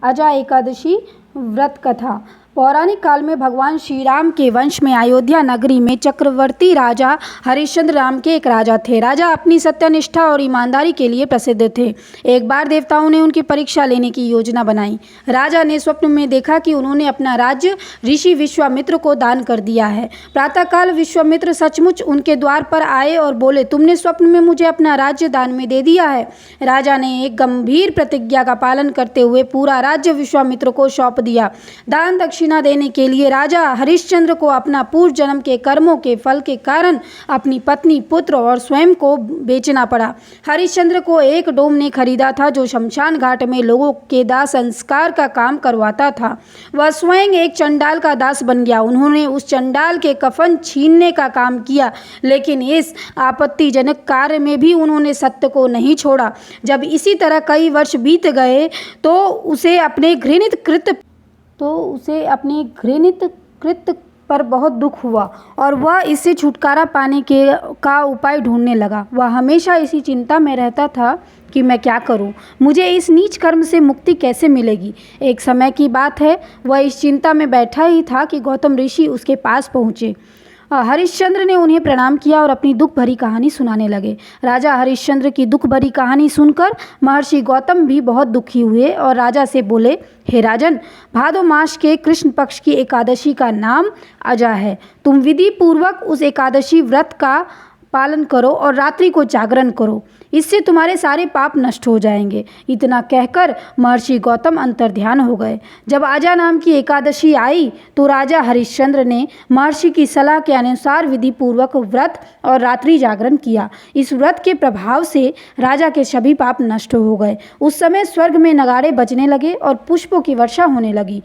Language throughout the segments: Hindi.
अजा एकादशी व्रत कथा। पौराणिक काल में भगवान श्री राम के वंश में अयोध्या नगरी में चक्रवर्ती राजा हरिश्चंद्र नाम के एक राजा थे। राजा अपनी सत्यनिष्ठा और ईमानदारी के लिए प्रसिद्ध थे। एक बार देवताओं ने उनकी परीक्षा लेने की योजना बनाई। राजा ने स्वप्न में देखा कि उन्होंने अपना राज्य ऋषि विश्वामित्र को दान कर दिया है। प्रातःकाल विश्वामित्र सचमुच उनके द्वार पर आए और बोले, तुमने स्वप्न में मुझे अपना राज्य दान में दे दिया है। राजा ने एक गंभीर प्रतिज्ञा का पालन करते हुए पूरा राज्य विश्वामित्र को सौंप दिया। दान दक्षिणा देने के लिए राजा हरिश्चंद्र को अपना पूर्व जन्म के कर्मों के फल के कारण अपनी पत्नी, पुत्र और स्वयं को बेचना पड़ा। हरिश्चंद्र को एक डोम ने खरीदा था जो शमशान घाट में लोगों के दाह संस्कार का काम करवाता था। वह स्वयं एक चंडाल का दास बन गया। उन्होंने उस चंडाल के कफन छीनने का काम किया, लेकिन इस आपत्तिजनक कार्य में भी उन्होंने सत्य को नहीं छोड़ा। जब इसी तरह कई वर्ष बीत गए तो उसे अपने घृणित कृत्य पर बहुत दुख हुआ और वह इससे छुटकारा पाने का उपाय ढूंढने लगा। वह हमेशा इसी चिंता में रहता था कि मैं क्या करूं, मुझे इस नीच कर्म से मुक्ति कैसे मिलेगी। एक समय की बात है, वह इस चिंता में बैठा ही था कि गौतम ऋषि उसके पास पहुँचे। हरिश्चंद्र ने उन्हें प्रणाम किया और अपनी दुख भरी कहानी सुनाने लगे। राजा हरिश्चंद्र की दुख भरी कहानी सुनकर महर्षि गौतम भी बहुत दुखी हुए और राजा से बोले, हे राजन, भादो मास के कृष्ण पक्ष की एकादशी का नाम अजा है। तुम विधि पूर्वक उस एकादशी व्रत का पालन करो और रात्रि को जागरण करो, इससे तुम्हारे सारे पाप नष्ट हो जाएंगे। इतना कहकर महर्षि गौतम अंतर्ध्यान हो गए। जब अजा नाम की एकादशी आई तो राजा हरिश्चंद्र ने महर्षि की सलाह के अनुसार विधि पूर्वक व्रत और रात्रि जागरण किया। इस व्रत के प्रभाव से राजा के सभी पाप नष्ट हो गए। उस समय स्वर्ग में नगाड़े बजने लगे और पुष्पों की वर्षा होने लगी।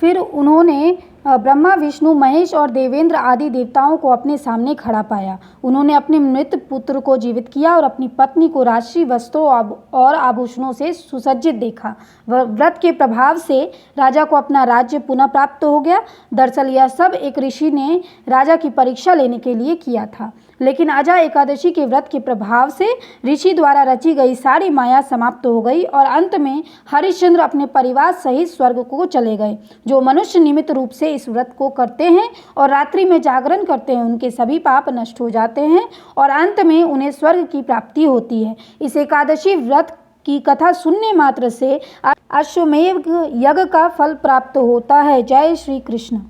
फिर उन्होंने ब्रह्मा, विष्णु, महेश और देवेंद्र आदि देवताओं को अपने सामने खड़ा पाया। उन्होंने अपने मृत पुत्र को जीवित किया और अपनी पत्नी को राजसी वस्त्रों और आभूषणों से सुसज्जित देखा। व्रत के प्रभाव से राजा को अपना राज्य पुनः प्राप्त हो गया। दरअसल यह सब एक ऋषि ने राजा की परीक्षा लेने के लिए किया था, लेकिन अजा एकादशी के व्रत के प्रभाव से ऋषि द्वारा रची गई सारी माया समाप्त हो गई और अंत में हरिश्चंद्र अपने परिवार सहित स्वर्ग को चले गए। जो मनुष्य निमित्त रूप से इस व्रत को करते हैं और रात्रि में जागरण करते हैं, उनके सभी पाप नष्ट हो जाते हैं और अंत में उन्हें स्वर्ग की प्राप्ति होती है। इस एकादशी व्रत की कथा सुनने मात्र से अश्वमेध यज्ञ का फल प्राप्त होता है। जय श्री कृष्ण।